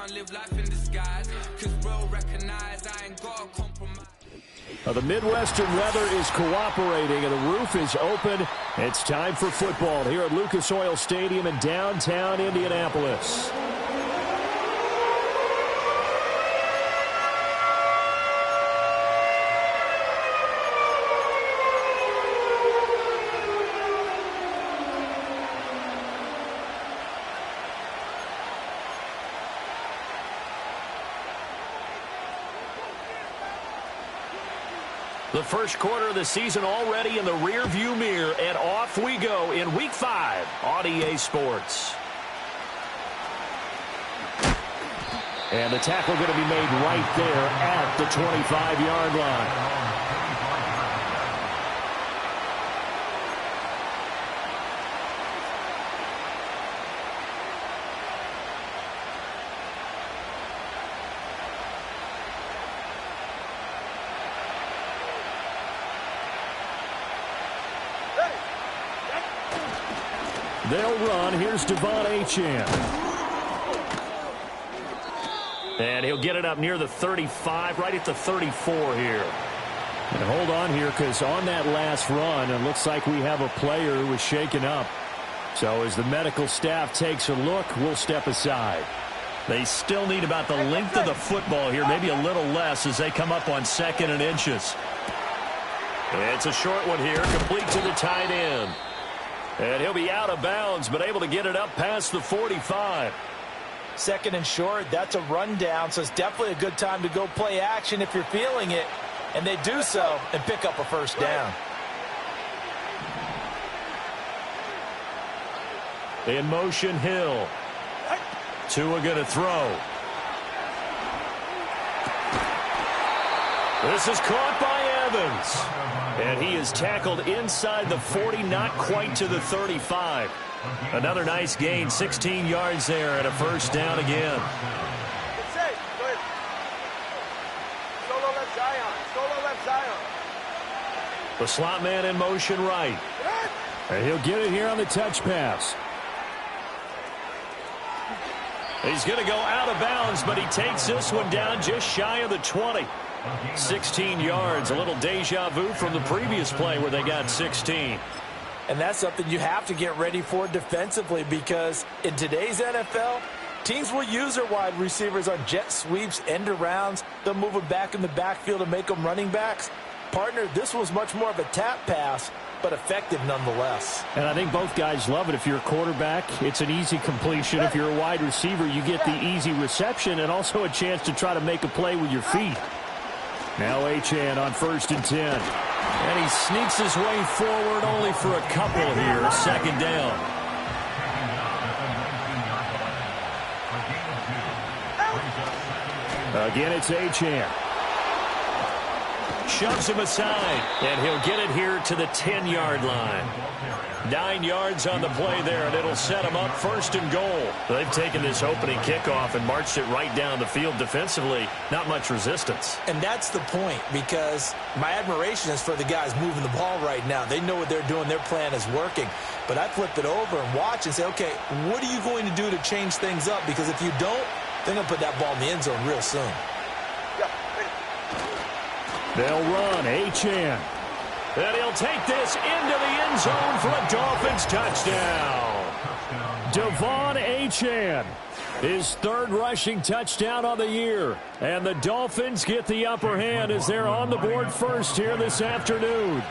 can't live life in disguise. Cause bro, recognize I ain't got a compromise. The Midwestern weather is cooperating and the roof is open. It's time for football here at Lucas Oil Stadium in downtown Indianapolis. The first quarter of the season already in the rearview mirror, and off we go in Week 5 on EA Sports. And the tackle going to be made right there at the 25-yard line. They'll run. Here's Devon Achane. And he'll get it up near the 35, right at the 34 here. And hold on here, because on that last run, it looks like we have a player who was shaken up. So as the medical staff takes a look, we'll step aside. They still need about the length of the football here, maybe a little less as they come up on 2nd and inches. It's a short one here, complete to the tight end. And he'll be out of bounds, but able to get it up past the 45. 2nd and short, that's a rundown, so it's definitely a good time to go play action if you're feeling it. And they do so and pick up a first down. In motion, Hill. Tua going to throw. This is caught by Evans. And he is tackled inside the 40, not quite to the 35. Another nice gain, 16 yards there, and a first down again. Solo left Zion. Solo left Zion. The slot man in motion right. And he'll get it here on the touch pass. He's going to go out of bounds, but he takes this one down just shy of the 20. 16 yards, a little deja vu from the previous play where they got 16. And that's something you have to get ready for defensively, because in today's NFL, teams will use their wide receivers on jet sweeps, end arounds. They'll move them back in the backfield and make them running backs. Partner, this was much more of a tap pass, but effective nonetheless. And I think both guys love it. If you're a quarterback, it's an easy completion. If you're a wide receiver, you get the easy reception and also a chance to try to make a play with your feet. Now Achane on 1st and 10. And he sneaks his way forward only for a couple here. 2nd down. Again, it's Achane. Shoves him aside, and he'll get it here to the 10-yard line. 9 yards on the play there, and it'll set him up 1st and goal. They've taken this opening kickoff and marched it right down the field defensively. Not much resistance. And that's the point, because my admiration is for the guys moving the ball right now. They know what they're doing. Their plan is working. But I flip it over and watch and say, okay, what are you going to do to change things up? Because if you don't, they're going to put that ball in the end zone real soon. They'll run. Achane. And he'll take this into the end zone for a Dolphins touchdown. Devon Achane, his 3rd rushing touchdown on the year. And the Dolphins get the upper hand as they're on the board first here this afternoon.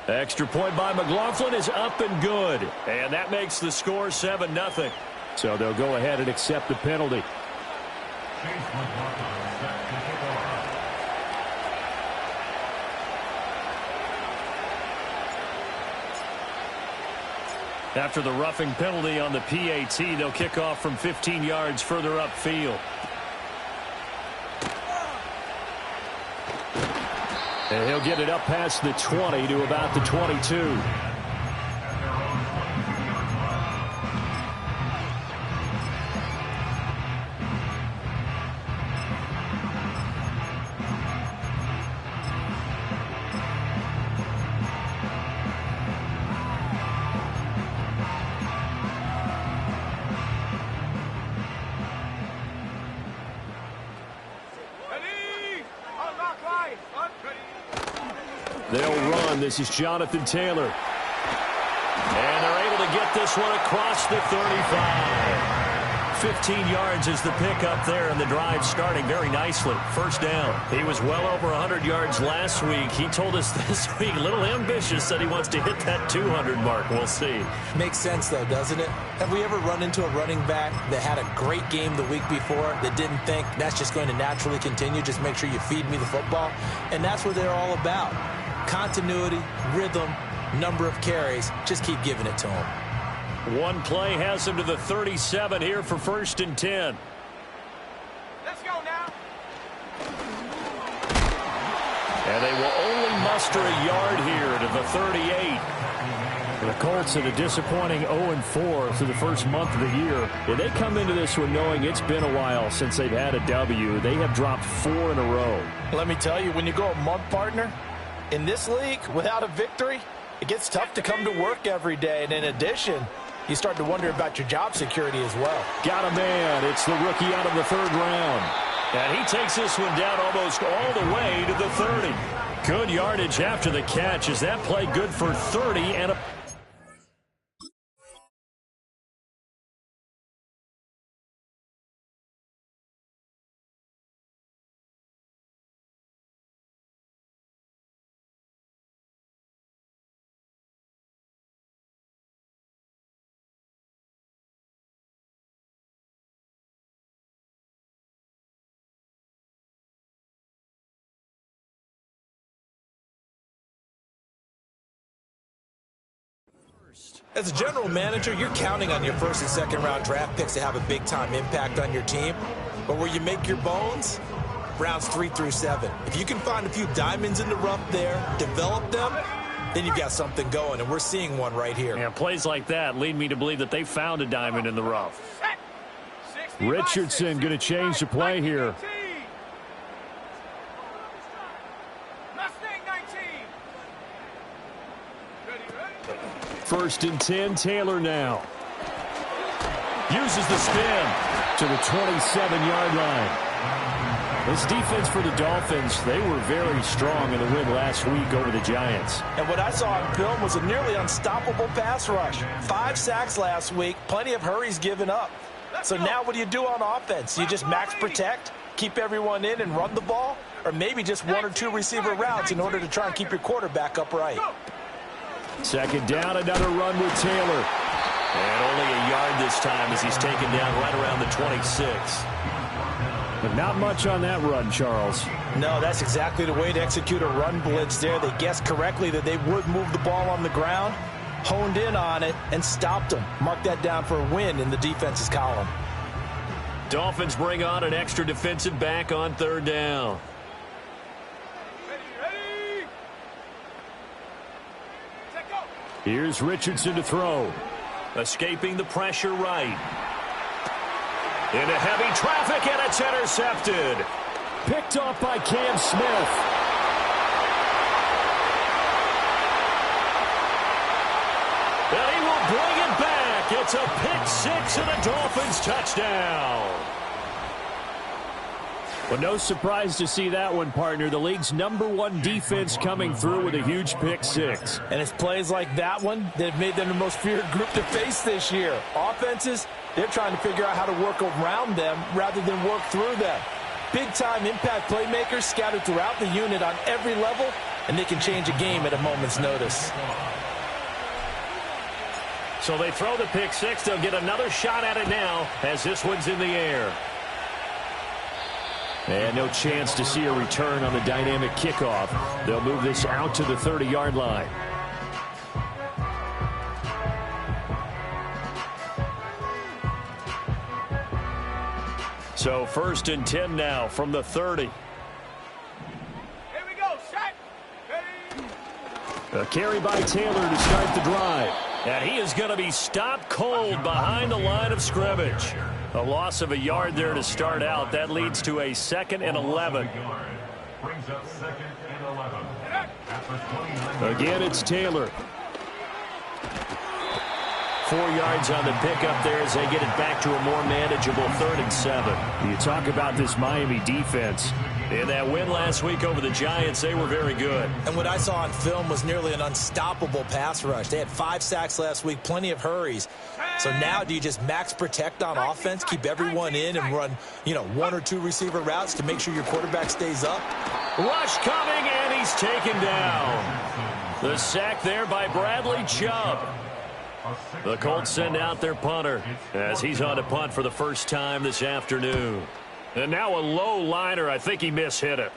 Extra point by McLaughlin is up and good. And that makes the score 7-0. So they'll go ahead and accept the penalty. After the roughing penalty on the PAT, they'll kick off from 15 yards further upfield. And he'll get it up past the 20 to about the 22. They'll run. This is Jonathan Taylor. And they're able to get this one across the 35. 15 yards is the pickup there, and the drive starting very nicely. First down. He was well over 100 yards last week. He told us this week, a little ambitious, said he wants to hit that 200 mark. We'll see. Makes sense, though, doesn't it? Have we ever run into a running back that had a great game the week before that didn't think that's just going to naturally continue? Just make sure you feed me the football. And that's what they're all about. Continuity, rhythm, number of carries. Just keep giving it to him. One play has him to the 37 here for 1st and 10. Let's go now. And they will only muster a yard here to the 38. The Colts at a disappointing 0-4 through the first month of the year. And they come into this one knowing it's been a while since they've had a W. They have dropped 4 in a row. Let me tell you, when you go a month, partner, in this league, without a victory, it gets tough to come to work every day. And in addition, you start to wonder about your job security as well. Got a man. It's the rookie out of the 3rd round. And he takes this one down almost all the way to the 30. Good yardage after the catch. Is that play good for 30 and a... As a general manager, you're counting on your 1st and 2nd round draft picks to have a big-time impact on your team. But where you make your bones, rounds 3 through 7. If you can find a few diamonds in the rough there, develop them, then you've got something going, and we're seeing one right here. Yeah, plays like that lead me to believe that they found a diamond in the rough. Richardson going to change the play here. First and 10, Taylor now. Uses the spin to the 27-yard line. This defense for the Dolphins, they were very strong in the win last week over the Giants. And what I saw on film was a nearly unstoppable pass rush. 5 sacks last week, plenty of hurries given up. So now what do you do on offense? You just max protect, keep everyone in and run the ball? Or maybe just 1 or 2 receiver routes in order to try and keep your quarterback upright? Second down, another run with Taylor. And only a yard this time as he's taken down right around the 26. But not much on that run, Charles. No, that's exactly the way to execute a run blitz there. They guessed correctly that they would move the ball on the ground, honed in on it, and stopped them. Mark that down for a win in the defense's column. Dolphins bring on an extra defensive back on 3rd down. Here's Richardson to throw. Escaping the pressure right. Into heavy traffic, and it's intercepted. Picked off by Cam Smith. And he will bring it back. It's a pick 6 and a Dolphins touchdown. Well, no surprise to see that one, partner. The league's #1 defense coming through with a huge pick 6. And it's plays like that one that have made them the most feared group to face this year. Offenses, they're trying to figure out how to work around them rather than work through them. Big-time impact playmakers scattered throughout the unit on every level, and they can change a game at a moment's notice. So they throw the pick 6. They'll get another shot at it now as this one's in the air. And no chance to see a return on the dynamic kickoff. They'll move this out to the 30-yard line. So 1st and 10 now from the 30. Here we go. Set. Ready. A carry by Taylor to start the drive. And he is going to be stopped cold behind the line of scrimmage. A loss of a yard there to start out. That leads to a 2nd and 11. Brings up 2nd and 11. Again, it's Taylor. 4 yards on the pickup there as they get it back to a more manageable 3rd and 7. You talk about this Miami defense. In that win last week over the Giants, they were very good. And what I saw on film was nearly an unstoppable pass rush. They had 5 sacks last week, plenty of hurries. So now do you just max protect on offense, keep everyone in and run, 1 or 2 receiver routes to make sure your quarterback stays up? Rush coming, and he's taken down. The sack there by Bradley Chubb. The Colts send out their punter as he's on to punt for the first time this afternoon. And now a low liner. I think he mishit it.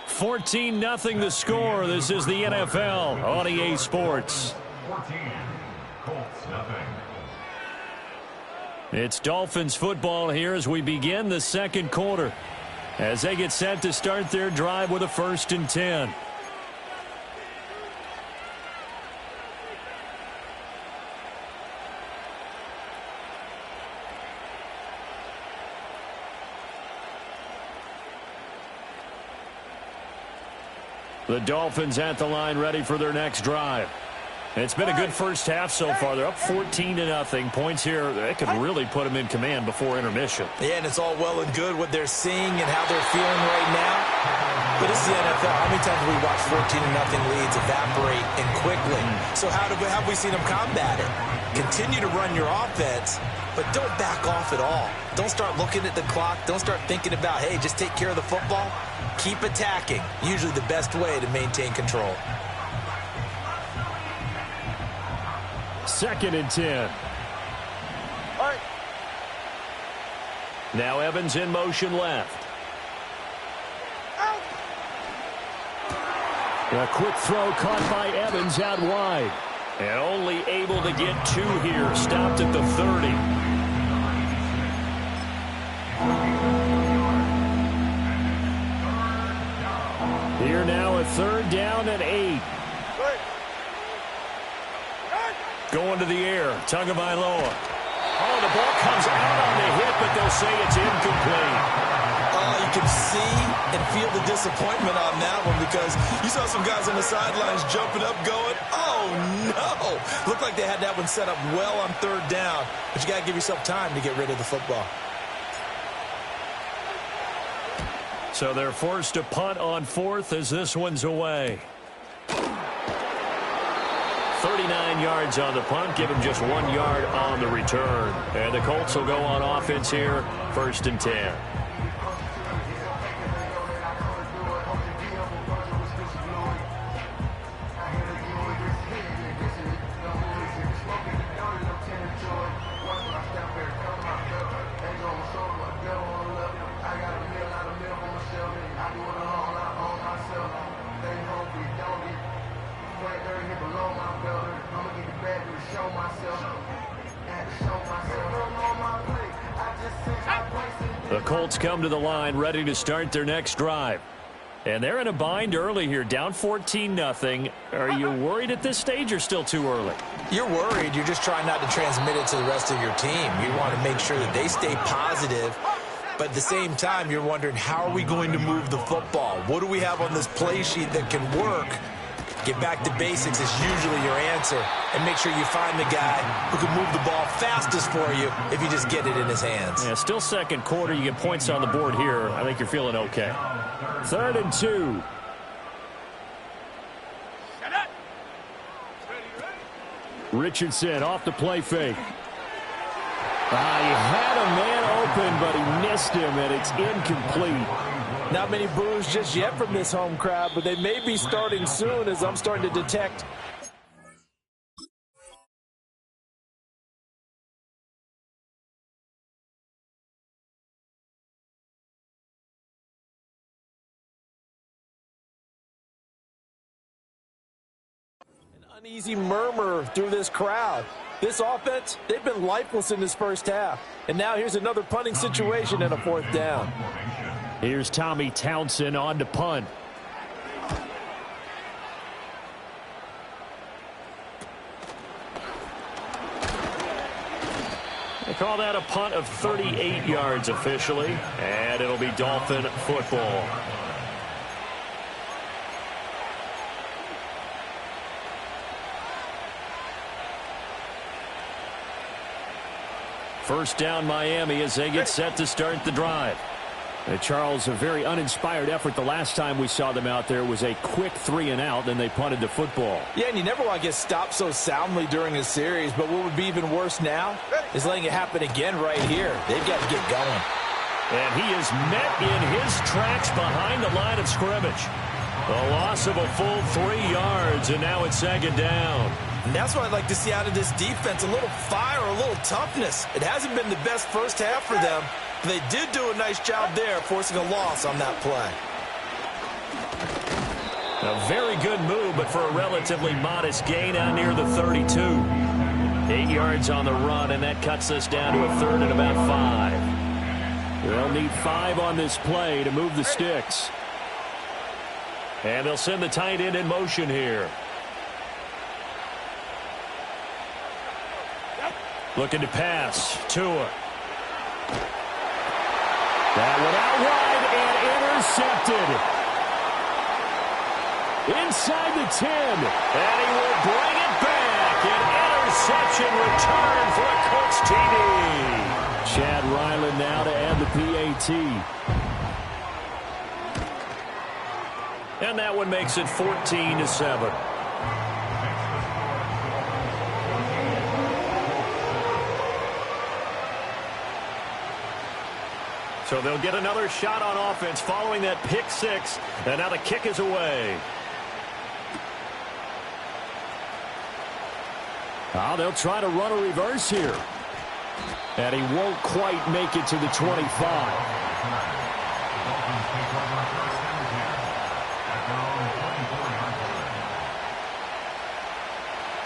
$14-0 the score. This is the NFL on EA Sports. 14, Colts, nothing. It's Dolphins football here as we begin the second quarter, as they get set to start their drive with a 1st and 10. The Dolphins at the line ready for their next drive. It's been a good first half so far. They're up 14-0. Points here, they could really put them in command before intermission. Yeah, and it's all well and good what they're seeing and how they're feeling right now. But this is the NFL. How many times have we watched 14-0 leads evaporate and quickly? So how have we seen them combat it? Continue to run your offense, but don't back off at all. Don't start looking at the clock. Don't start thinking about, hey, just take care of the football. Keep attacking. Usually the best way to maintain control. 2nd and 10. Now Evans in motion left. A quick throw caught by Evans out wide. And only able to get 2 here. Stopped at the 30. Here now a 3rd down and 8. Going to the air. Tagovailoa. Oh, the ball comes out on the hit, but they'll say it's incomplete. You can see and feel the disappointment on that one because you saw some guys on the sidelines jumping up going, oh, no. Looked like they had that one set up well on 3rd down, but you got to give yourself time to get rid of the football. So they're forced to punt on 4th as this one's away. 39 yards on the punt, give him just 1 yard on the return. And the Colts will go on offense here, 1st and 10. The Colts come to the line ready to start their next drive. And they're in a bind early here, down 14-0. Are you worried at this stage or still too early? You're worried. You're just trying not to transmit it to the rest of your team. You want to make sure that they stay positive. But at the same time, you're wondering, how are we going to move the football? What do we have on this play sheet that can work? Get back to basics is usually your answer. And make sure you find the guy who can move the ball fastest for you if you just get it in his hands. Yeah, still second quarter. You get points on the board here. I think you're feeling okay. 3rd and 2. Richardson off the play fake. He had a man open, but he missed him, and it's incomplete. Not many boos just yet from this home crowd, but they may be starting soon as I'm starting to detect. An uneasy murmur through this crowd. This offense, they've been lifeless in this first half. And now here's another punting situation and a 4th down. Here's Tommy Townsend on to punt. Call that a punt of 38 yards officially, and it'll be Dolphin football. First down Miami as they get set to start the drive. Charles, a very uninspired effort the last time we saw them out there was a quick 3-and-out, then they punted the football. Yeah, and you never want to get stopped so soundly during a series, but what would be even worse now is letting it happen again right here. They've got to get going. And he is met in his tracks behind the line of scrimmage. A loss of a full 3 yards, and now it's second down. And that's what I'd like to see out of this defense, a little fire, a little toughness. It hasn't been the best first half for them, but they did do a nice job there forcing a loss on that play. A very good move, but for a relatively modest gain out near the 32. 8 yards on the run, and that cuts us down to a 3rd and about 5. They'll need 5 on this play to move the sticks. And they'll send the tight end in motion here. Looking to pass. Tua. That one out wide and intercepted. Inside the 10. And he will bring it back. An interception return for a Colts TD. Chad Ryland now to add the PAT. And that one makes it 14-7. So they'll get another shot on offense following that pick 6. And now the kick is away. Oh, they'll try to run a reverse here. And he won't quite make it to the 25.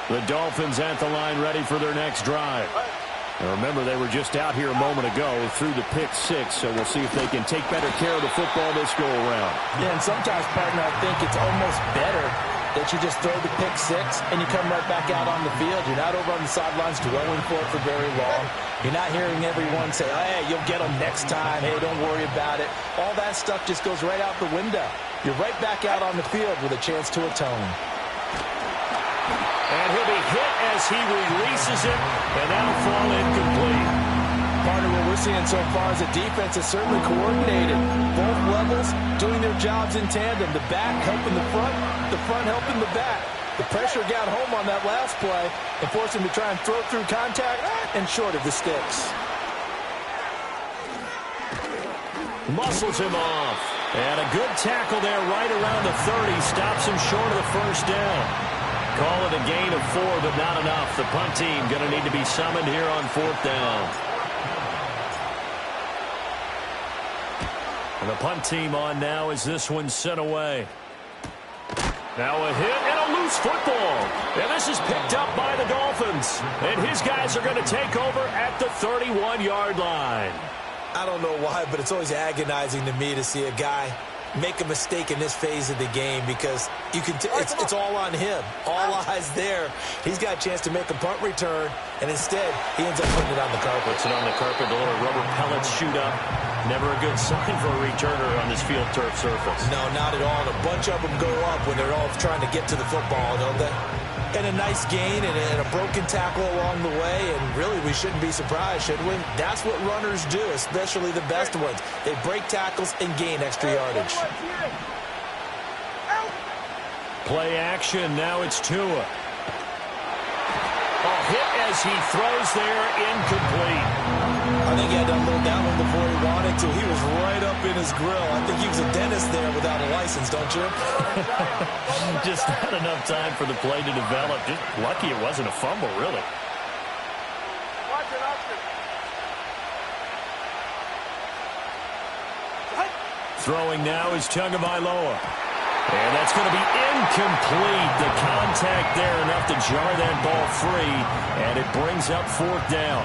The Dolphins at the line ready for their next drive. And remember, they were just out here a moment ago through the pick 6, so we'll see if they can take better care of the football this go-around. Yeah, and sometimes, partner, I think it's almost better that you just throw the pick 6 and you come right back out on the field. You're not over on the sidelines dwelling for it for very long. You're not hearing everyone say, oh, hey, you'll get them next time. Hey, don't worry about it. All that stuff just goes right out the window. You're right back out on the field with a chance to atone. And he'll be hit as he releases it, and that'll fall incomplete. Part of what we're seeing so far is the defense is certainly coordinated. Both levels doing their jobs in tandem. The back helping the front helping the back. The pressure got home on that last play and forced him to try and throw through contact and short of the sticks. Muscles him off. And a good tackle there right around the 30. Stops him short of the first down. Call it a gain of 4, but not enough. The punt team going to need to be summoned here on 4th down. And the punt team on now as this one's sent away. Now a hit and a loose football. And this is picked up by the Dolphins. And his guys are going to take over at the 31-yard line. I don't know why, but it's always agonizing to me to see a guy make a mistake in this phase of the game because you can it's all on him. All eyes there. He's got a chance to make a punt return, and instead he ends up putting it on the carpet. Puts it on the carpet. The little rubber pellets shoot up. Never a good sign for a returner on this field turf surface. No, not at all. And a bunch of them go up when they're all trying to get to the football, don't they? And a nice gain and a broken tackle along the way, and really we shouldn't be surprised, should we? That's what runners do, especially the best ones. They break tackles and gain extra yardage. Play action, now it's Tua. A hit as he throws there, incomplete. I think he had to unload that one before he wanted to. He was right up in his grill. I think he was a dentist there without a license, don't you? Just not enough time for the play to develop. Just lucky it wasn't a fumble, really. Throwing now is Tagovailoa. And that's going to be incomplete. The contact there enough to jar that ball free, and it brings up 4th down.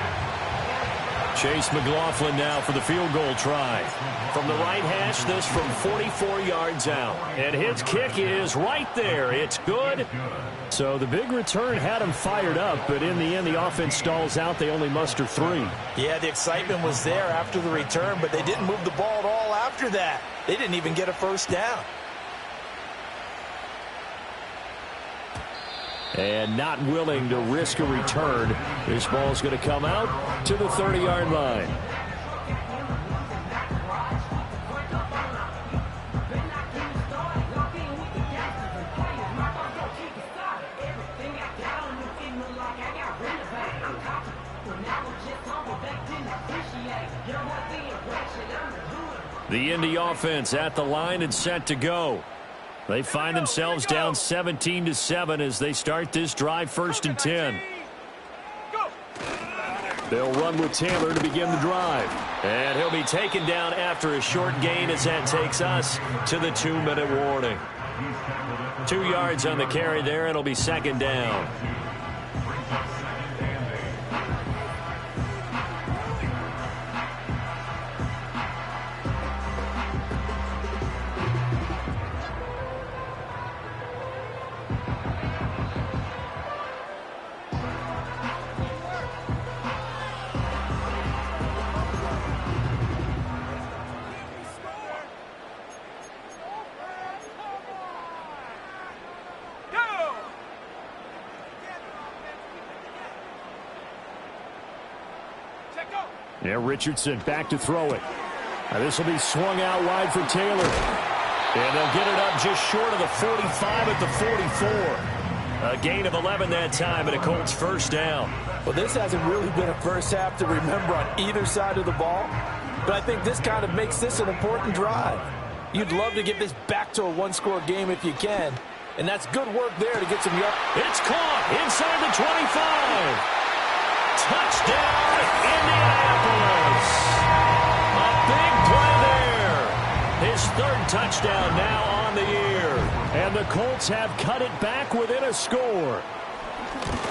Chase McLaughlin now for the field goal try. From the right hash, this from 44 yards out. And his kick is right there. It's good. So the big return had him fired up, but in the end, the offense stalls out. They only muster 3. Yeah, the excitement was there after the return, but they didn't move the ball at all after that. They didn't even get a first down. And not willing to risk a return. This ball's going to come out to the 30-yard line. The Indy offense at the line and set to go. They find themselves down 17-7 as they start this drive, 1st and 10. They'll run with Taylor to begin the drive. And he'll be taken down after a short gain as that takes us to the 2-minute warning. 2 yards on the carry there. It'll be 2nd down. Yeah, Richardson back to throw it. Now this will be swung out wide for Taylor. And they'll get it up just short of the 45 at the 44. A gain of 11 that time and a Colts 1st down. Well, this hasn't really been a first half to remember on either side of the ball. But I think this kind of makes this an important drive. You'd love to get this back to a one-score game if you can. And that's good work there to get some yards. It's caught inside the 25. Touchdown, Indianapolis. A big play there. His 3rd touchdown now on the year. And the Colts have cut it back within a score.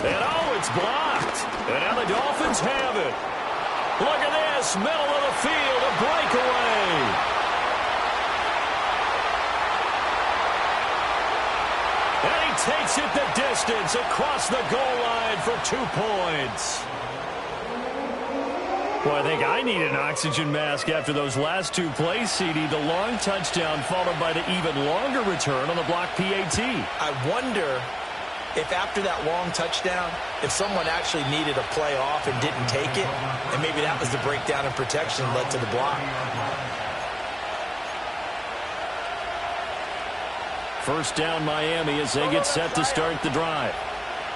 And it's blocked. And now the Dolphins have it. Look at this, middle of the field, a breakaway. And he takes it the distance across the goal line for 2 points. Well, I think I need an oxygen mask after those last 2 plays, CD. The long touchdown followed by the even longer return on the block PAT. I wonder if after that long touchdown, if someone actually needed a play off and didn't take it, and maybe that was the breakdown in protection that led to the block. 1st down Miami as they get set to start the drive.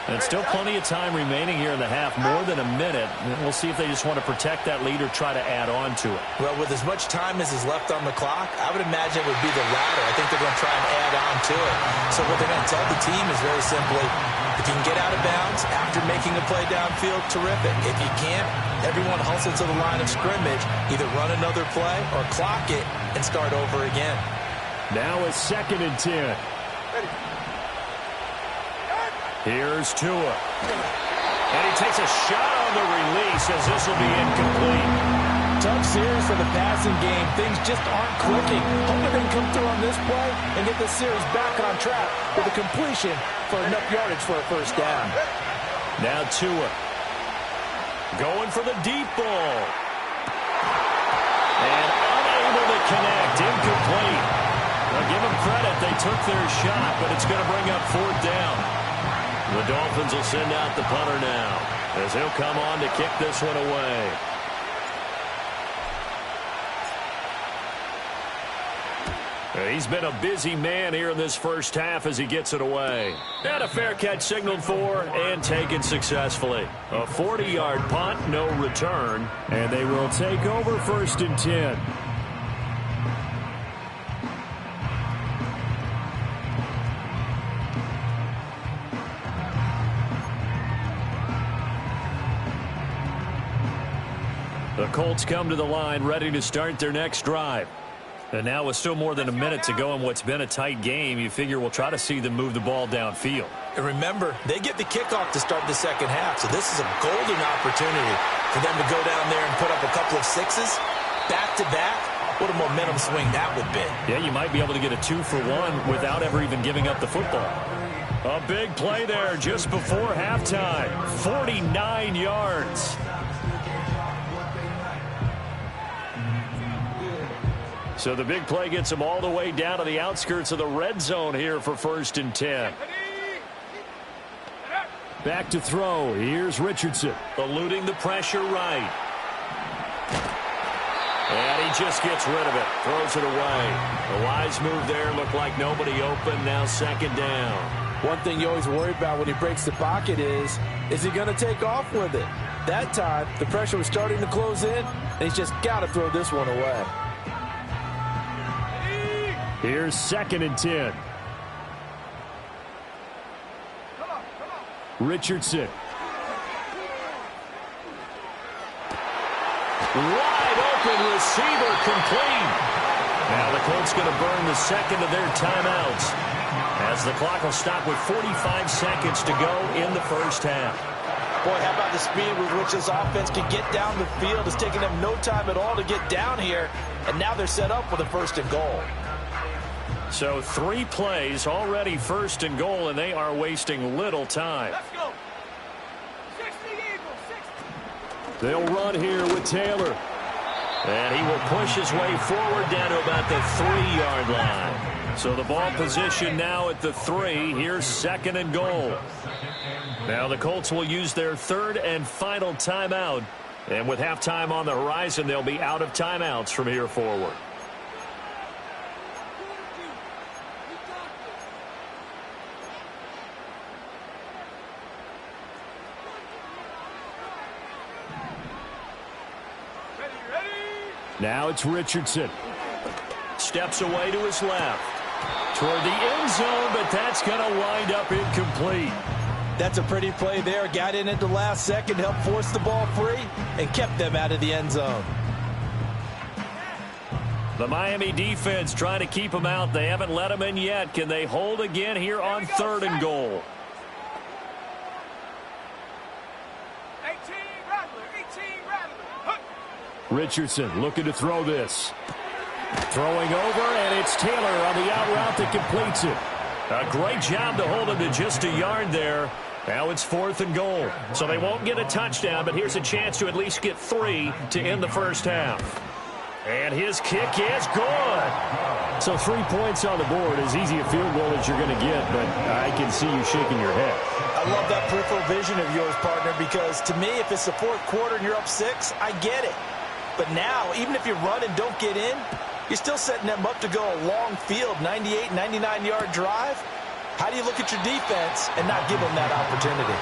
And still plenty of time remaining here in the half, more than a minute. We'll see if they just want to protect that lead or try to add on to it. Well, with as much time as is left on the clock, I would imagine it would be the latter. I think they're going to try and add on to it. So what they're going to tell the team is very simply, if you can get out of bounds after making a play downfield, terrific. If you can't, everyone hustle to the line of scrimmage, either run another play or clock it and start over again. Now it's 2nd and 10. Here's Tua. And he takes a shot on the release as this will be incomplete. Tough series for the passing game. Things just aren't clicking. Hoping they can come through on this play and get this series back on track with a completion for enough yardage for a 1st down. Now Tua. Going for the deep ball. And unable to connect. Incomplete. Now give them credit. They took their shot, but it's going to bring up 4th down. The Dolphins will send out the punter now as he'll come on to kick this one away. He's been a busy man here in this 1st half as he gets it away. And a fair catch signaled for and taken successfully. A 40-yard punt, no return, and they will take over 1st and 10. The Colts come to the line ready to start their next drive. And now with still more than a minute to go in what's been a tight game, you figure we'll try to see them move the ball downfield. And remember, they get the kickoff to start the 2nd half, so this is a golden opportunity For them to go down there and put up a couple of sixes back-to-back, what a momentum swing that would be. Yeah, you might be able to get a 2-for-1 without ever even giving up the football. A big play there just before halftime. 49 yards. So the big play gets him all the way down to the outskirts of the red zone here for 1st and 10. Back to throw. Here's Richardson. Eluding the pressure right. And he just gets rid of it. Throws it away. A wise move there. Looked like nobody open. Now 2nd down. One thing you always worry about when he breaks the pocket is he going to take off with it? That time, the pressure was starting to close in, and he's just got to throw this one away. Here's 2nd and 10. Richardson. Wide open receiver complete. Now the Colts going to burn the 2nd of their timeouts as the clock will stop with 45 seconds to go in the 1st half. Boy, how about the speed with which this offense can get down the field? It's taking them no time at all to get down here, and now they're set up with a 1st and goal. So 3 plays already 1st and goal, and they are wasting little time. Let's go. 60 Eagles, 60. They'll run here with Taylor. And he will push his way forward down to about the 3-yard line. So the ball position now at the 3. Here's 2nd and goal. Now the Colts will use their 3rd and final timeout. And with halftime on the horizon, they'll be out of timeouts from here forward. Now it's Richardson. Steps away to his left. Toward the end zone, but that's going to wind up incomplete. That's a pretty play there. Got in at the last second, helped force the ball free, and kept them out of the end zone. The Miami defense trying to keep him out. They haven't let him in yet. Can they hold again here on 3rd and goal? 18 Rattler. Richardson looking to throw this. Throwing over, and it's Taylor on the out route that completes it. A great job to hold him to just a yard there. Now it's 4th and goal. So they won't get a touchdown, but here's a chance to at least get 3 to end the 1st half. And his kick is good. So 3 points on the board, as easy a field goal as you're going to get, but I can see you shaking your head. I love that peripheral vision of yours, partner, because to me, if it's the 4th quarter and you're up 6, I get it. But now, even if you run and don't get in, you're still setting them up to go a long field, 98, 99-yard drive. How do you look at your defense and not give them that opportunity?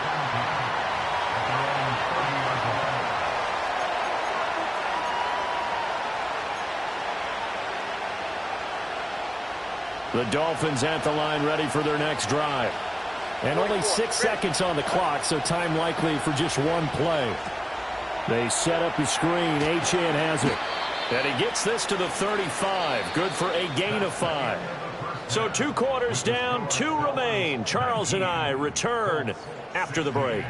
The Dolphins at the line ready for their next drive. And only 6 seconds on the clock, so time likely for just one play. They set up the screen. Achane has it. And he gets this to the 35. Good for a gain of 5. So 2 quarters down, 2 remain. Charles and I return after the break.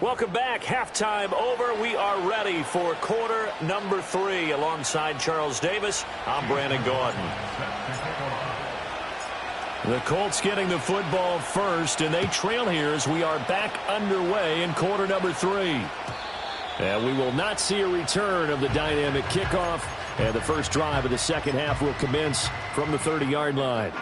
Welcome back. Halftime over. We are ready for quarter number 3. Alongside Charles Davis, I'm Brandon Gaudin. The Colts getting the football first, and they trail here as we are back underway in quarter number 3. And we will not see a return of the dynamic kickoff, and the first drive of the second half will commence from the 30-yard line.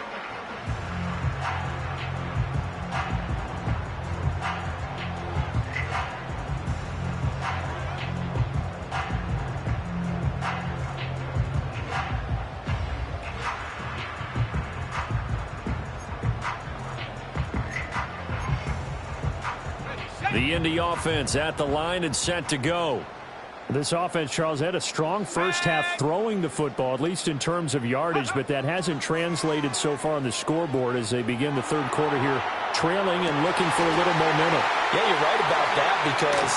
The Indy offense at the line and set to go. This offense, Charles, had a strong first half throwing the football, at least in terms of yardage, but that hasn't translated so far on the scoreboard as they begin the third quarter here, trailing and looking for a little momentum. Yeah, you're right about that because,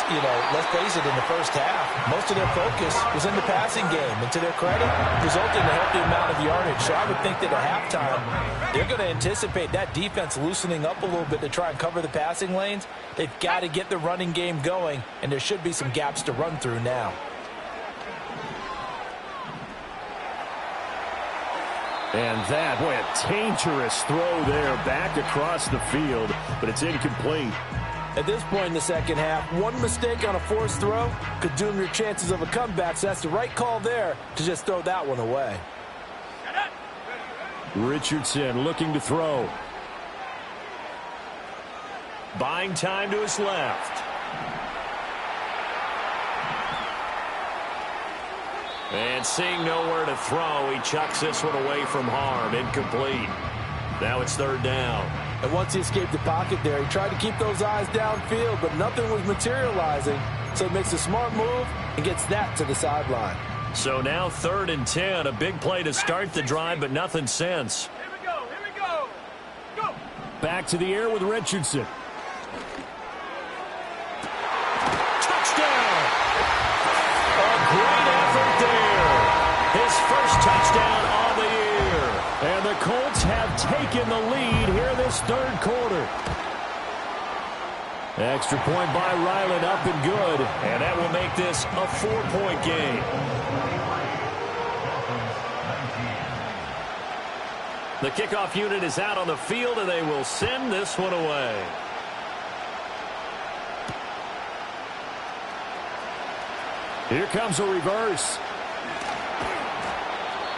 let's face it, in the first half, most of their focus was in the passing game. And to their credit, resulted in a healthy amount of yardage. So I would think that at halftime, they're going to anticipate that defense loosening up a little bit to try and cover the passing lanes. They've got to get the running game going, and there should be some gaps to run through now. And that, boy, a dangerous throw there back across the field, but it's incomplete. At this point in the second half, one mistake on a forced throw could doom your chances of a comeback, so that's the right call there to just throw that one away. Richardson looking to throw. Buying time to his left. And seeing nowhere to throw, he chucks this one away from harm. Incomplete. Now it's third down. And once he escaped the pocket there, he tried to keep those eyes downfield, but nothing was materializing. So he makes a smart move and gets that to the sideline. So now 3rd and 10, a big play to start the drive, but nothing since. Here we go. Go. Back to the air with Richardson. Great effort there. His first touchdown on the year. And the Colts have taken the lead here this third quarter. Extra point by Ryland, up and good. And that will make this a 4-point game. The kickoff unit is out on the field, and they will send this one away. Here comes a reverse.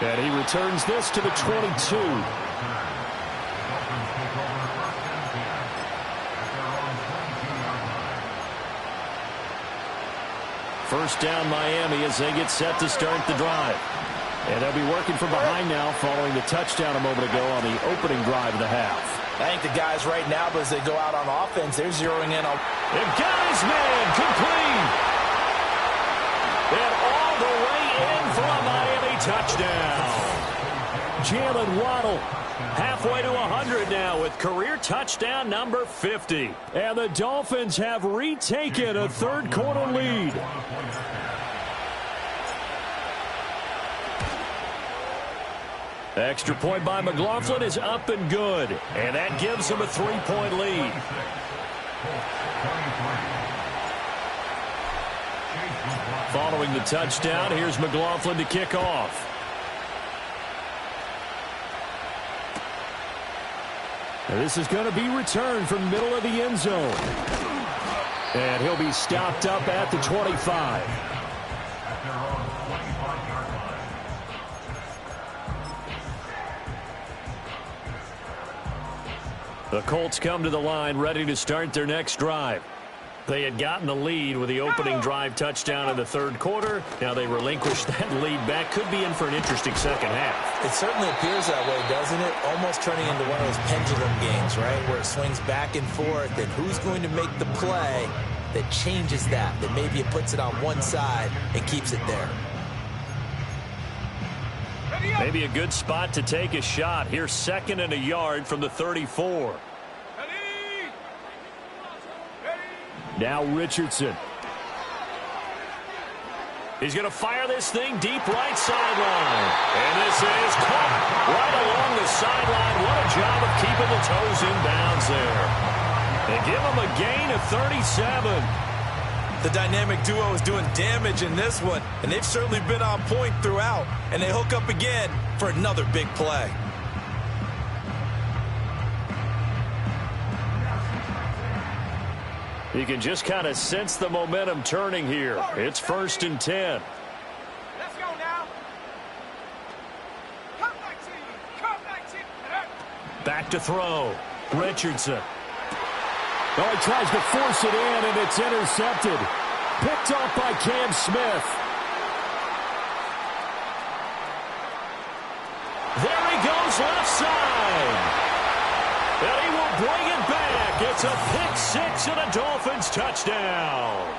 And he returns this to the 22. First down Miami as they get set to start the drive. And they'll be working from behind now following the touchdown a moment ago on the opening drive of the half. I think the guys right now, as they go out on offense, they're zeroing in on... They've got his man complete. And all the way in for a Miami touchdown. Jalen Waddle halfway to 100 now with career touchdown number 50. And the Dolphins have retaken a third quarter lead. Extra point by McLaughlin is up and good. And that gives them a 3-point lead. Following the touchdown, here's McLaughlin to kick off. And this is going to be returned from middle of the end zone. And he'll be stopped up at the 25. The Colts come to the line ready to start their next drive. They had gotten the lead with the opening drive touchdown in the third quarter. Now they relinquished that lead back. Could be in for an interesting second half. It certainly appears that way, doesn't it? Almost turning into one of those pendulum games, right? Where it swings back and forth. And who's going to make the play that changes that? That maybe it puts it on one side and keeps it there. Maybe a good spot to take a shot. Here's 2nd and a yard from the 34. Now Richardson. He's going to fire this thing deep right sideline. And this is caught right along the sideline. What a job of keeping the toes in bounds there. They give him a gain of 37. The dynamic duo is doing damage in this one, and they've certainly been on point throughout. And they hook up again for another big play. You can just kind of sense the momentum turning here. It's 1st and 10. Let's go now. Back to throw. Richardson. Oh, he tries to force it in, and it's intercepted. Picked off by Cam Smith. There he goes left side. And he will bring it back. It's a pick six and a Dolphins touchdown.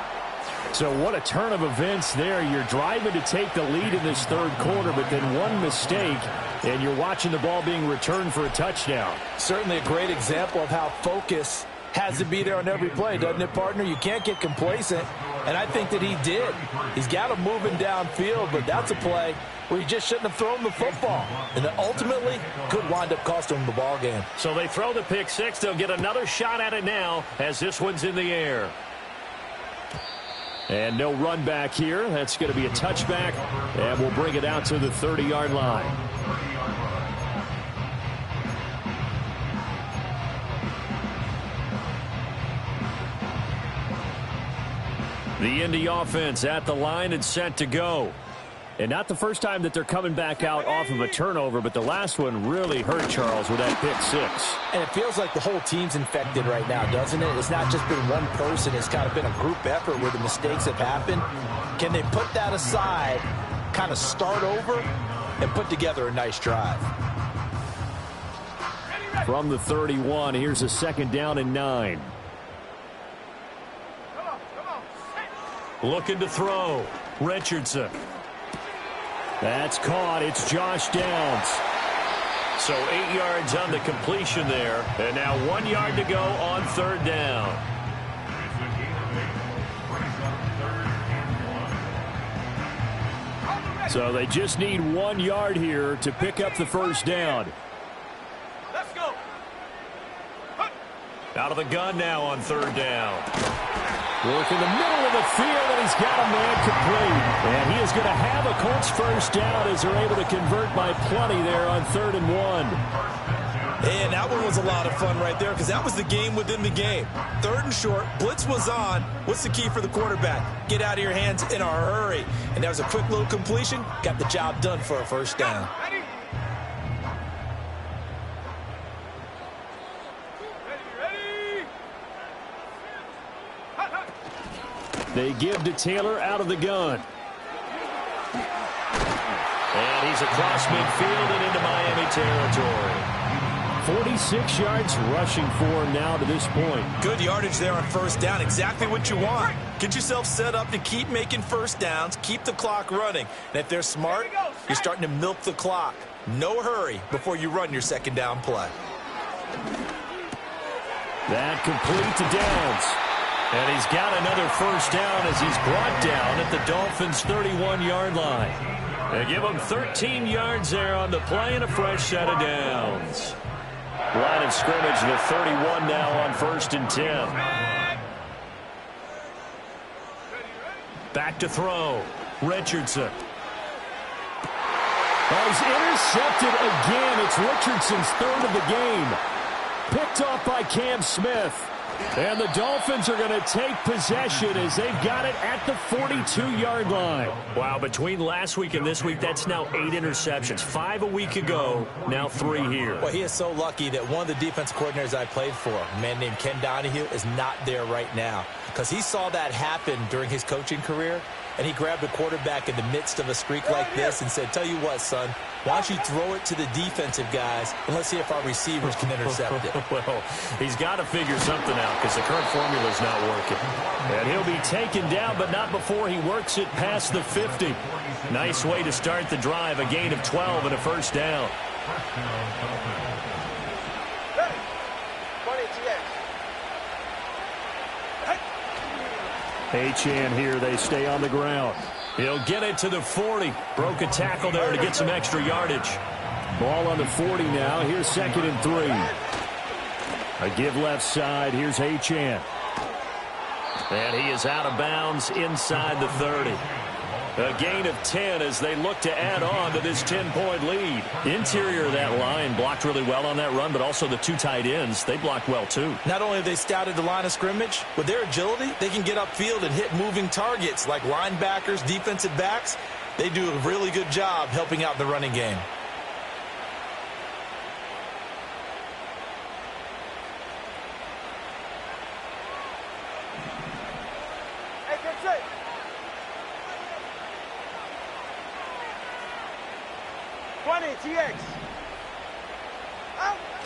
So what a turn of events there. You're driving to take the lead in this third quarter, but then one mistake, and you're watching the ball being returned for a touchdown. Certainly a great example of how focus has to be there on every play, doesn't it, partner? You can't get complacent, and I think that he did. He's got him moving downfield, but that's a play where he just shouldn't have thrown the football. And then ultimately could wind up costing him the ball game. So they throw the pick six. They'll get another shot at it now as this one's in the air. And no run back here. That's going to be a touchback, and we'll bring it out to the 30-yard line. The Indy offense at the line and set to go. And not the first time that they're coming back out off of a turnover, but the last one really hurt Charles with that pick six. And it feels like the whole team's infected right now, doesn't it? It's not just been one person. It's kind of been a group effort where the mistakes have happened. Can they put that aside, kind of start over, and put together a nice drive? From the 31, here's a 2nd down and 9. Looking to throw. Richardson. That's caught. It's Josh Downs. So 8 yards on the completion there. And now 1 yard to go on 3rd down. So they just need 1 yard here to pick up the first down. Let's go. Out of the gun now on 3rd down. Work in the middle of the field, and he's got a man complete. And he is going to have a Colts first down as they're able to convert by plenty there on 3rd and 1. And that one was a lot of fun right there because that was the game within the game. 3rd and short, blitz was on. What's the key for the quarterback? Get out of your hands in a hurry. And that was a quick little completion. Got the job done for a first down. Ready? They give to Taylor out of the gun. And he's across midfield and into Miami territory. 46 yards rushing for him now to this point. Good yardage there on first down. Exactly what you want. Get yourself set up to keep making first downs. Keep the clock running. And if they're smart, you're starting to milk the clock. No hurry before you run your 2nd down play. That complete to Downs. And he's got another first down as he's brought down at the Dolphins' 31-yard line. They give him 13 yards there on the play and a fresh set of downs. Line of scrimmage, the 31 now on 1st and 10. Back to throw. Richardson. Oh, he's intercepted again. It's Richardson's 3rd of the game. Picked off by Cam Smith. And the Dolphins are going to take possession as they've got it at the 42-yard line. Wow, between last week and this week, that's now 8 interceptions. 5 a week ago, now 3 here. Well, he is so lucky that one of the defense coordinators I played for, a man named Ken Donahue, is not there right now. Because he saw that happen during his coaching career, and he grabbed the quarterback in the midst of a streak like this and said, tell you what, son, why don't you throw it to the defensive guys, and let's see if our receivers can intercept it. Well, he's got to figure something out because the current formula is not working. And he'll be taken down, but not before he works it past the 50. Nice way to start the drive, a gain of 12 and a first down. Achane here, they stay on the ground. He'll get it to the 40. Broke a tackle there to get some extra yardage. Ball on the 40 now. Here's 2nd and 3. A give left side. Here's Achane. And he is out of bounds inside the 30. A gain of 10 as they look to add on to this 10-point lead. Interior of that line blocked really well on that run, but also the 2 tight ends, they blocked well too. Not only have they scouted the line of scrimmage, with their agility, they can get upfield and hit moving targets like linebackers, defensive backs. They do a really good job helping out the running game.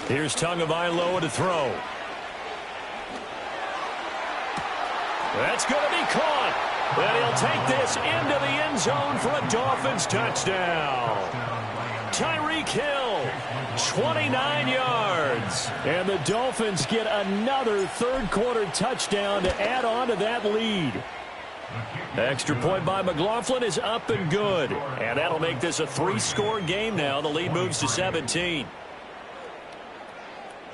Here's Tagovailoa to throw. That's going to be caught. And he'll take this into the end zone for a Dolphins touchdown. Tyreek Hill, 29 yards. And the Dolphins get another third-quarter touchdown to add on to that lead. Extra point by McLaughlin is up and good. And that'll make this a 3-score game now. The lead moves to 17.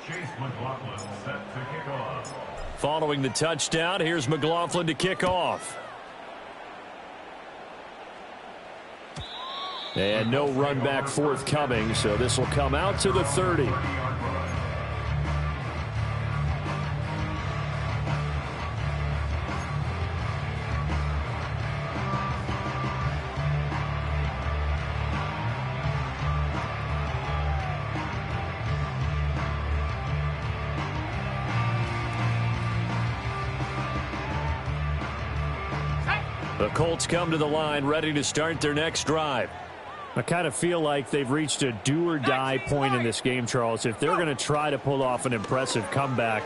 Chase McLaughlin set to kick off. Following the touchdown, here's McLaughlin to kick off. And no run back forthcoming, so this will come out to the 30. The Colts come to the line ready to start their next drive. I kind of feel like they've reached a do-or-die point in this game, Charles. If they're going to try to pull off an impressive comeback,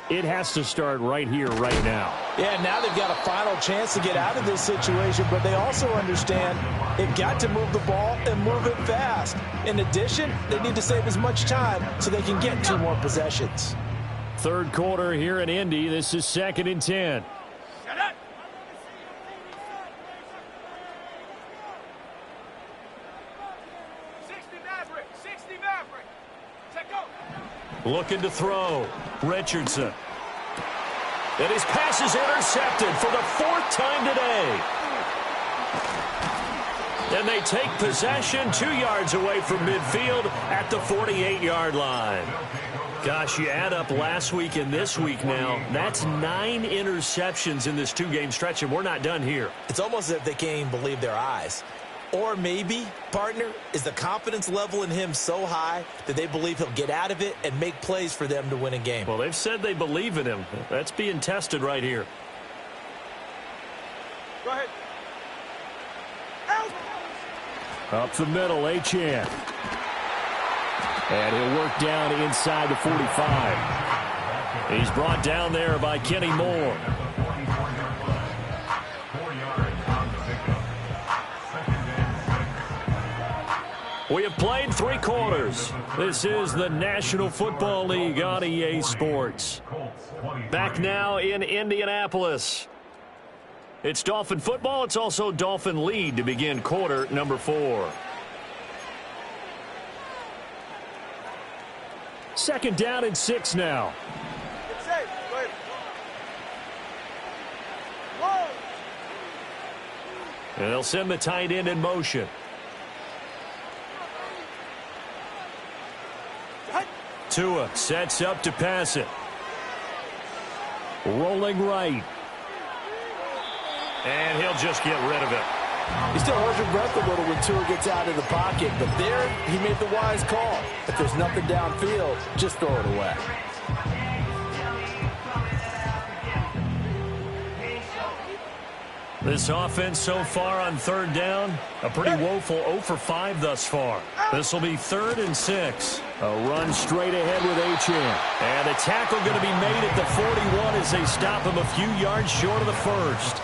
it has to start right here, right now. Yeah, now they've got a final chance to get out of this situation, but they also understand they've got to move the ball and move it fast. In addition, they need to save as much time so they can get 2 more possessions. Third quarter here in Indy. This is 2nd and 10. Looking to throw. Richardson. And his pass is intercepted for the 4th time today. And they take possession 2 yards away from midfield at the 48-yard line. Gosh, you add up last week and this week now, that's 9 interceptions in this 2-game stretch, and we're not done here. It's almost as if they can't even believe their eyes. Or maybe, partner, is the confidence level in him so high that they believe he'll get out of it and make plays for them to win a game. Well, they've said they believe in him. That's being tested right here. Go ahead. Up the middle, Achane. And he'll work down inside the 45. He's brought down there by Kenny Moore. We have played 3 quarters. This is the National Football League on EA Sports. Back now in Indianapolis. It's Dolphin football. It's also Dolphin lead to begin quarter number 4. 2nd down and 6 now. Get safe. Go ahead. Whoa. And they'll send the tight end in motion. Tua sets up to pass it. Rolling right. And he'll just get rid of it. He still holds your breath a little when Tua gets out of the pocket, but there he made the wise call. If there's nothing downfield, just throw it away. This offense so far on 3rd down, a pretty woeful 0 for 5 thus far. This will be 3rd and 6. A run straight ahead with Achane. And a tackle going to be made at the 41 as they stop him a few yards short of the 1st.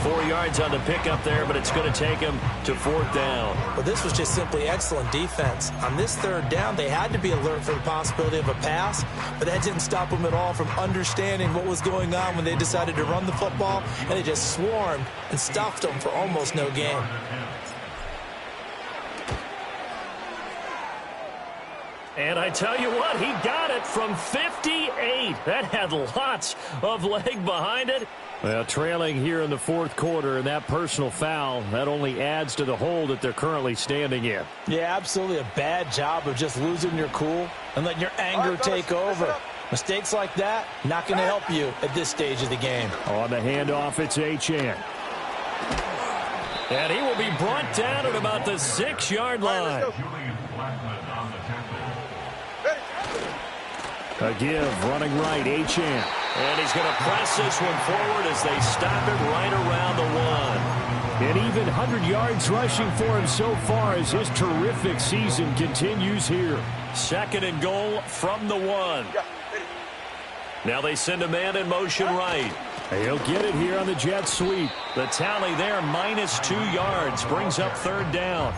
4 yards on the pickup there, but it's going to take him to 4th down. Well, this was just simply excellent defense. On this 3rd down, they had to be alert for the possibility of a pass, but that didn't stop them at all from understanding what was going on when they decided to run the football, and they just swarmed and stuffed them for almost no gain. And I tell you what, he got it from 58. That had lots of leg behind it. Well, trailing here in the 4th quarter, and that personal foul, that only adds to the hole that they're currently standing in. Yeah, absolutely a bad job of just losing your cool and letting your anger take over. Mistakes like that, not going to help you at this stage of the game. On the handoff, it's Achane. And he will be brought down at about the 6-yard line. A give, running right, Achane. And he's going to press this one forward as they stop it right around the 1. And even 100 yards rushing for him so far as his terrific season continues here. 2nd and goal from the 1. Now they send a man in motion right. He'll get it here on the jet sweep. The tally there, -2 yards, brings up 3rd down.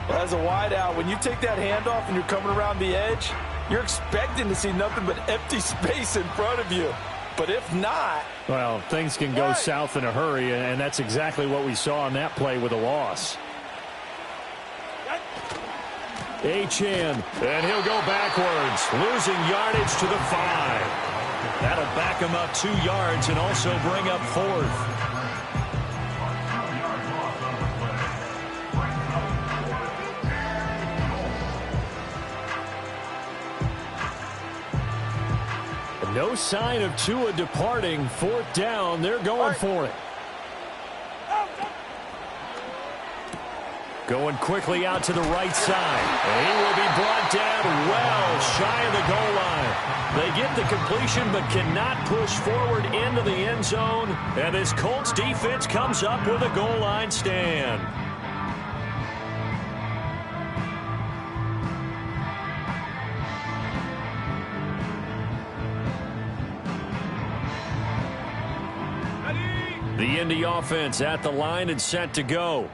As a wideout, when you take that handoff and you're coming around the edge, you're expecting to see nothing but empty space in front of you. But if not... Well, things can go south in a hurry, and that's exactly what we saw on that play with a loss. Achane, and he'll go backwards, losing yardage to the 5. That'll back him up 2 yards and also bring up 4th. No sign of Tua departing. 4th down. They're going for it. Going quickly out to the right side. And he will be brought down well shy of the goal line. They get the completion but cannot push forward into the end zone. And this Colts defense comes up with a goal line stand. The Indy offense at the line and set to go.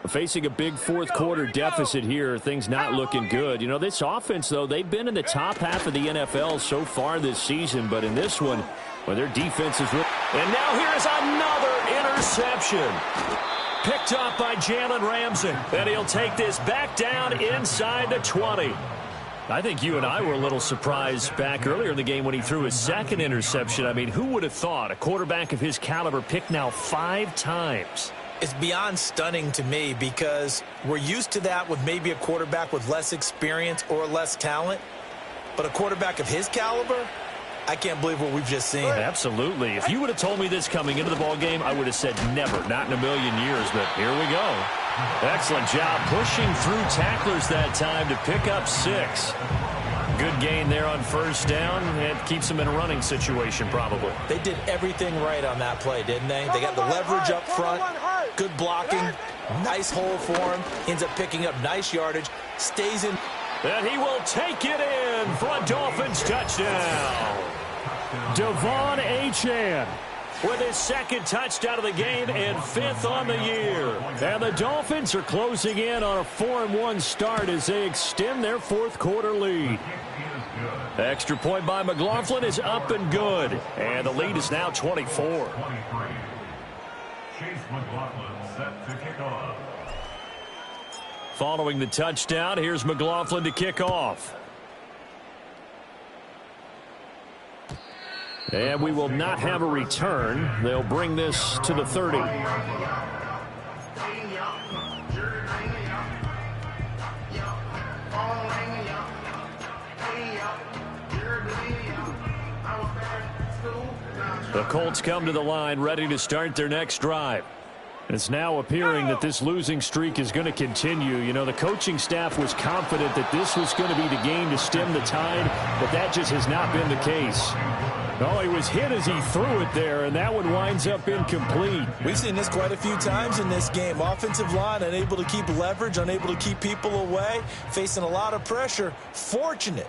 Facing a big 4th quarter deficit here, things not looking good. You know, this offense, though, they've been in the top half of the NFL so far this season, but in this one, well, their defense is... And now here's another interception. Picked up by Jalen Ramsey, and he'll take this back down inside the 20. I think you and I were a little surprised back earlier in the game when he threw his 2nd interception. I mean, who would have thought a quarterback of his caliber picked now 5 times? It's beyond stunning to me because we're used to that with maybe a quarterback with less experience or less talent. But a quarterback of his caliber, I can't believe what we've just seen. Absolutely. If you would have told me this coming into the ballgame, I would have said never, not in a million years. But here we go. Excellent job pushing through tacklers that time to pick up 6. Good gain there on 1st down. It keeps them in a running situation probably. They did everything right on that play, didn't they? They got the leverage up front, good blocking, nice hole for him, ends up picking up nice yardage, stays in. And he will take it in for a Dolphins touchdown. Devon Achane with his 2nd touchdown of the game and 5th on the year. And the Dolphins are closing in on a 4-1 start as they extend their 4th quarter lead. Extra point by McLaughlin is up and good. And the lead is now 24. 23. Chase McLaughlin set to kick off. Following the touchdown, here's McLaughlin to kick off. And we will not have a return. They'll bring this to the 30. The Colts come to the line ready to start their next drive. It's now appearing that this losing streak is going to continue. You know, the coaching staff was confident that this was going to be the game to stem the tide, but that just has not been the case. Oh, he was hit as he threw it there, and that one winds up incomplete. We've seen this quite a few times in this game. Offensive line unable to keep leverage, unable to keep people away, facing a lot of pressure. Fortunate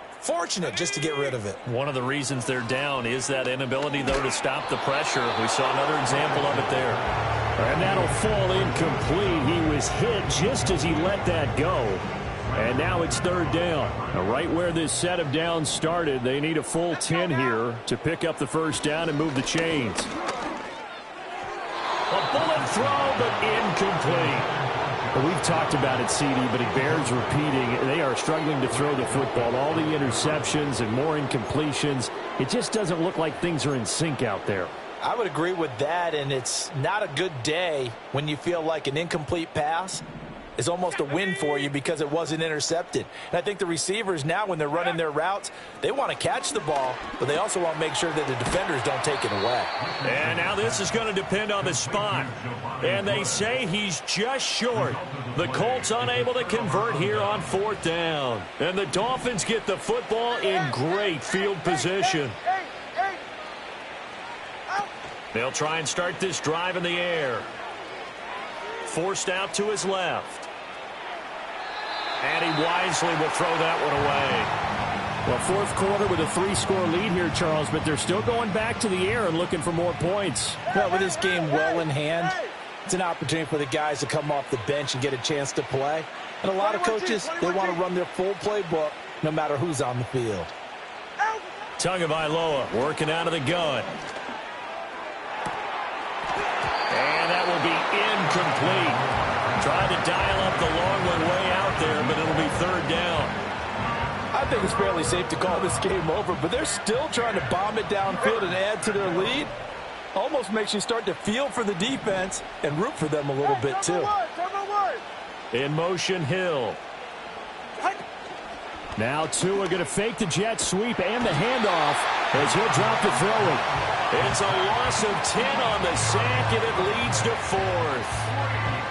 just to get rid of it. One of the reasons they're down is that inability, though, to stop the pressure. We saw another example of it there. And that'll fall incomplete. He was hit just as he let that go. And now it's 3rd down. Now, right where this set of downs started, they need a full 10 here to pick up the 1st down and move the chains. A bullet throw, but incomplete. Well, we've talked about it, CD, but it bears repeating. They are struggling to throw the football. All the interceptions and more incompletions. It just doesn't look like things are in sync out there. I would agree with that, and it's not a good day when you feel like an incomplete pass is almost a win for you because it wasn't intercepted. And I think the receivers now, when they're running their routes, they want to catch the ball, but they also want to make sure that the defenders don't take it away. And now this is going to depend on the spot. And they say he's just short. The Colts unable to convert here on 4th down. And the Dolphins get the football in great field position. They'll try and start this drive in the air. Forced out to his left. And he wisely will throw that one away. Well, fourth quarter with a 3-score lead here, Charles, but they're still going back to the air and looking for more points. Well, with this game well in hand, it's an opportunity for the guys to come off the bench and get a chance to play. And a lot of coaches, they want to run their full playbook no matter who's on the field. Tagovailoa working out of the gun. And that will be incomplete. Tried to dial up the long one way out there, but it'll be third down. I think it's fairly safe to call this game over, but they're still trying to bomb it downfield and add to their lead. Almost makes you start to feel for the defense and root for them a little bit too. In motion, Hill. Now Tua going to fake the jet sweep and the handoff as he'll drop the throw it. It's a loss of 10 on the sack, and it leads to fourth.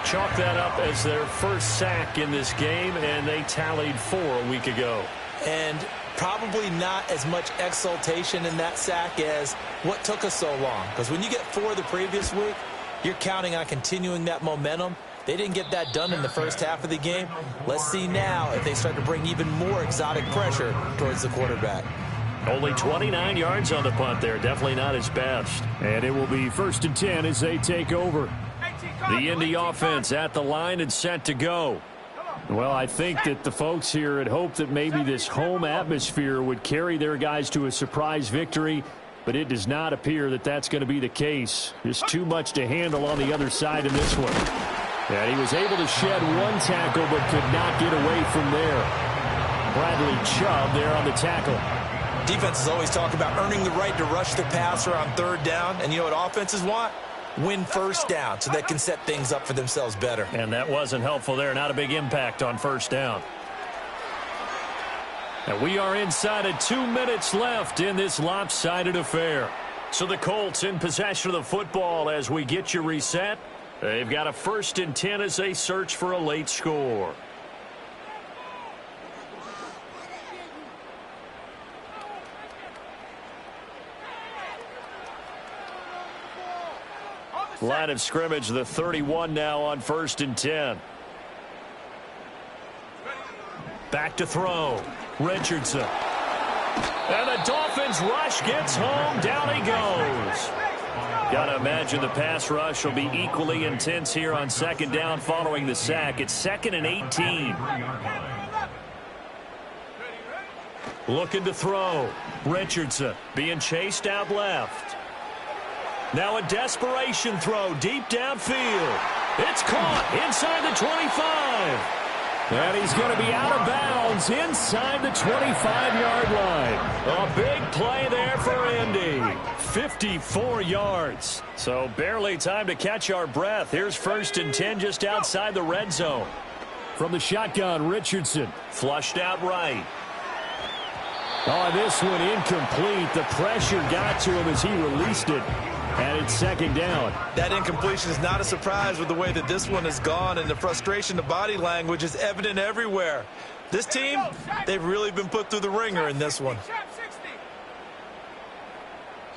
Chalk that up as their first sack in this game, and they tallied 4 a week ago. And probably not as much exultation in that sack as what took us so long. Because when you get 4 the previous week, you're counting on continuing that momentum. They didn't get that done in the first half of the game. Let's see now if they start to bring even more exotic pressure towards the quarterback. Only 29 yards on the punt there. Definitely not his best. And it will be 1st and 10 as they take over. The Indy offense at the line and set to go. Well, I think that the folks here had hoped that maybe this home atmosphere would carry their guys to a surprise victory, but it does not appear that that's going to be the case. Just too much to handle on the other side in this one. And he was able to shed 1 tackle but could not get away from there. Bradley Chubb there on the tackle. Defenses always talk about earning the right to rush the passer on 3rd down, and you know what offenses want? Win 1st down so they can set things up for themselves better. And that wasn't helpful there. Not a big impact on 1st down. And we are inside of 2 minutes left in this lopsided affair. So the Colts in possession of the football as we get you reset. They've got a 1st and 10 as they search for a late score. Line of scrimmage, the 31 now on 1st and 10. Back to throw. Richardson. And the Dolphins rush gets home. Down he goes. Got to imagine the pass rush will be equally intense here on 2nd down following the sack. It's 2nd and 18. Looking to throw. Richardson being chased out left. Now a desperation throw deep downfield. It's caught inside the 25. And he's going to be out of bounds inside the 25-yard line. A big play there for Indy. 54 yards. So barely time to catch our breath. Here's 1st and 10 just outside the red zone. From the shotgun, Richardson. Flushed out right. Oh, this one incomplete. The pressure got to him as he released it. And it's 2nd down. That incompletion is not a surprise with the way that this one has gone, and the frustration, the body language is evident everywhere. This team, they've really been put through the ringer in this one.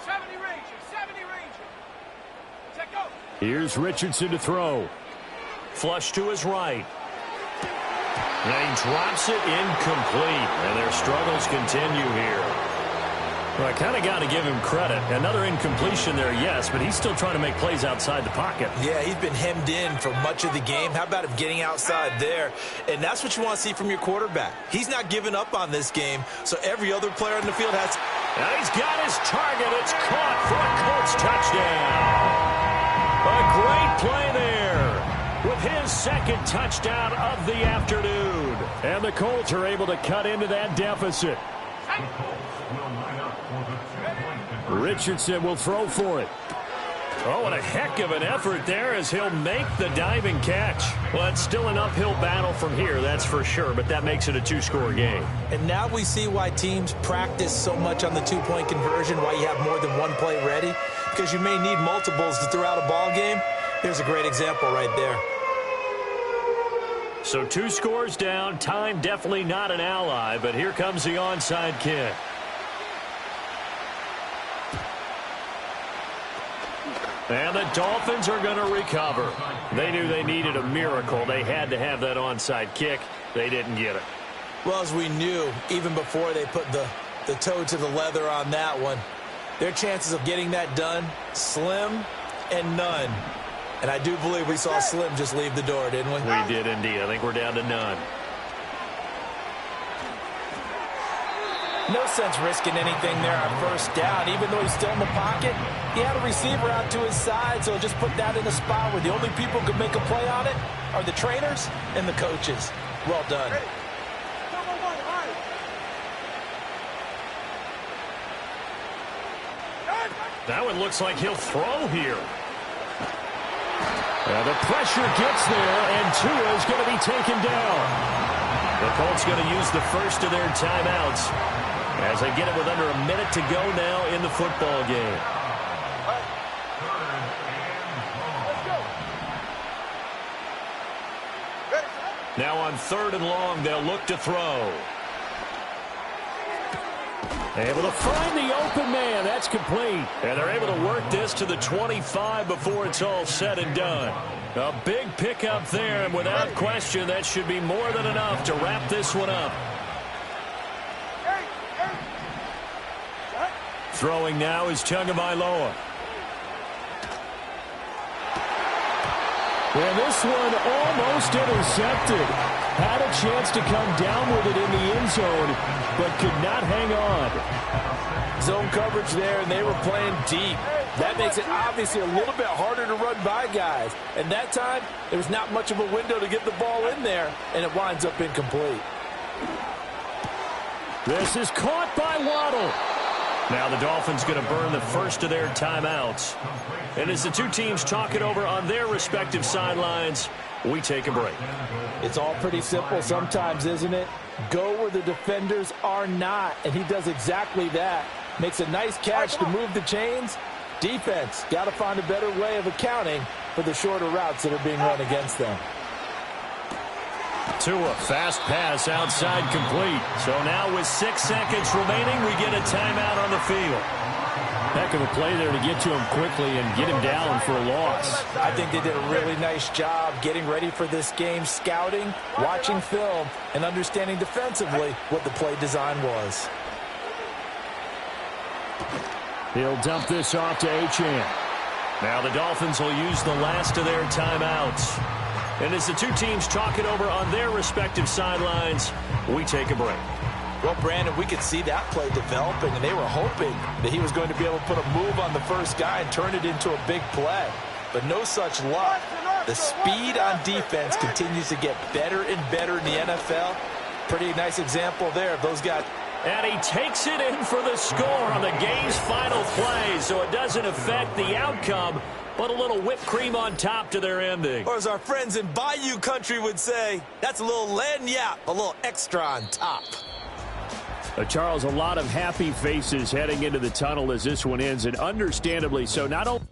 70 Ranger. Here's Richardson to throw. Flush to his right. And he drops it incomplete. And their struggles continue here. Well, I kind of got to give him credit. Another incompletion there, yes, but he's still trying to make plays outside the pocket. Yeah, he's been hemmed in for much of the game. How about him getting outside there? And that's what you want to see from your quarterback. He's not giving up on this game, so every other player on the field has... Now he's got his target. It's caught for a Colts touchdown. A great play there with his 2nd touchdown of the afternoon. And the Colts are able to cut into that deficit. Richardson will throw for it. Oh, and a heck of an effort there as he'll make the diving catch. Well, it's still an uphill battle from here, that's for sure, but that makes it a 2-score game. And now we see why teams practice so much on the 2-point conversion, why you have more than one play ready, because you may need multiples to throw out a ball game. Here's a great example right there. So 2 scores down, time definitely not an ally, but here comes the onside kick. And the Dolphins are going to recover. They knew they needed a miracle. They had to have that onside kick. They didn't get it. Well, as we knew, even before they put the toe to the leather on that one, their chances of getting that done, slim and none. And I do believe we saw Slim just leave the door, didn't we? We did indeed. I think we're down to none. No sense risking anything there on first down. Even though he's still in the pocket, he had a receiver out to his side, so just put that in a spot where the only people who can make a play on it are the trainers and the coaches. Well done. Now it looks like he'll throw here. The pressure gets there, and Tua is going to be taken down. The Colts going to use the first of their timeouts as they get it with under a minute to go now in the football game. Now on 3rd and long, they'll look to throw. Able to find the open man. That's complete. And they're able to work this to the 25 before it's all said and done. A big pickup there, and without question, that should be more than enough to wrap this one up. Throwing now is Tagovailoa. And this one almost intercepted. Had a chance to come down with it in the end zone, but could not hang on. Zone coverage there, and they were playing deep. That makes it obviously a little bit harder to run by guys. And that time, there was not much of a window to get the ball in there, and it winds up incomplete. This is caught by Waddle. Now the Dolphins going to burn the first of their timeouts. And as the two teams talk it over on their respective sidelines, we take a break. It's all pretty simple sometimes, isn't it? Go where the defenders are not, and he does exactly that. Makes a nice catch to move the chains. Defense, got to find a better way of accounting for the shorter routes that are being run against them. Tua, fast pass outside complete. So now with 6 seconds remaining, we get a timeout on the field. Heck of a play there to get to him quickly and get him down for a loss. I think they did a really nice job getting ready for this game, scouting, watching film, and understanding defensively what the play design was. He'll dump this off to Achane. Now the Dolphins will use the last of their timeouts. And as the two teams talk it over on their respective sidelines, we take a break. Well, Brandon, we could see that play developing, and they were hoping that he was going to be able to put a move on the first guy and turn it into a big play. But no such luck. The speed on defense continues to get better and better in the NFL. Pretty nice example there of those guys. And he takes it in for the score on the game's final play, so it doesn't affect the outcome, but a little whipped cream on top to their ending. Or as our friends in Bayou country would say, that's a little lagniappe, a little extra on top. Charles, a lot of happy faces heading into the tunnel as this one ends, and understandably so. Not only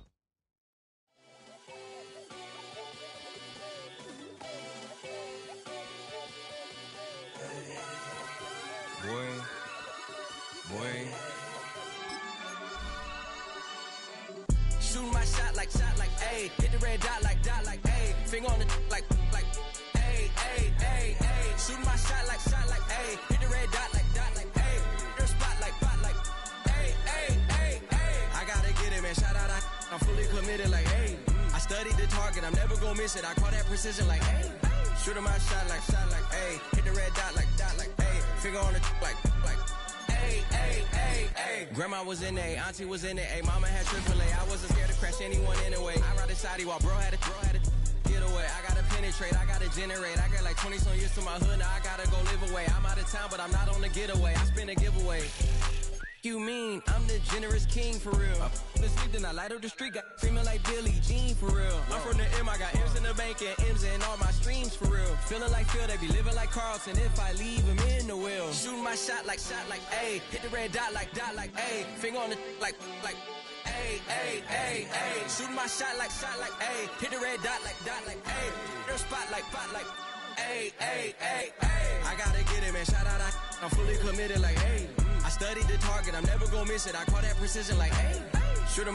Shoot my shot like, ayy. Hit the red dot like, ayy. Finger on the like, ayy, ayy, ayy, ayy. Shoot my shot like, ayy. Hit the red dot like, ayy. Your spot like, ayy, ayy, ayy, ayy. I gotta get it, man. Shout out, I'm fully committed like, ayy. I studied the target, I'm never gonna miss it. I call that precision like, ayy. Shooting my shot like, ayy. Hit the red dot like, ayy. Finger on the like, ayy, ayy, ayy, ayy. Grandma was in A, auntie was in it, ayy. Mama had AAA, I wasn't scared to crash anyone anyway. I ride the side while bro had to get away. I gotta penetrate, I gotta generate. I got like 20-some years to my hood, now I gotta go live away. I'm out of town, but I'm not on the getaway. I spin a giveaway. You mean I'm the generous king for real? The sleep, then I light up the street, got screaming like Billie Jean for real. I'm from the M, I got M's in the bank and M's in all my streams for real. Feeling like Phil, they be living like Carlton if I leave him in the wheel. Shooting my shot like, ayy. Hit the red dot like, ayy. Finger on the like, ayy, ayy, ayy, ayy. Shooting my shot like, ayy. Hit the red dot like, ayy. Your spot like, ayy, ayy, ayy, ayy. I gotta get it, man. Shout out, I'm fully committed like, ayy. I studied the target, I'm never gonna miss it. I call that precision like, ayy. Shooting my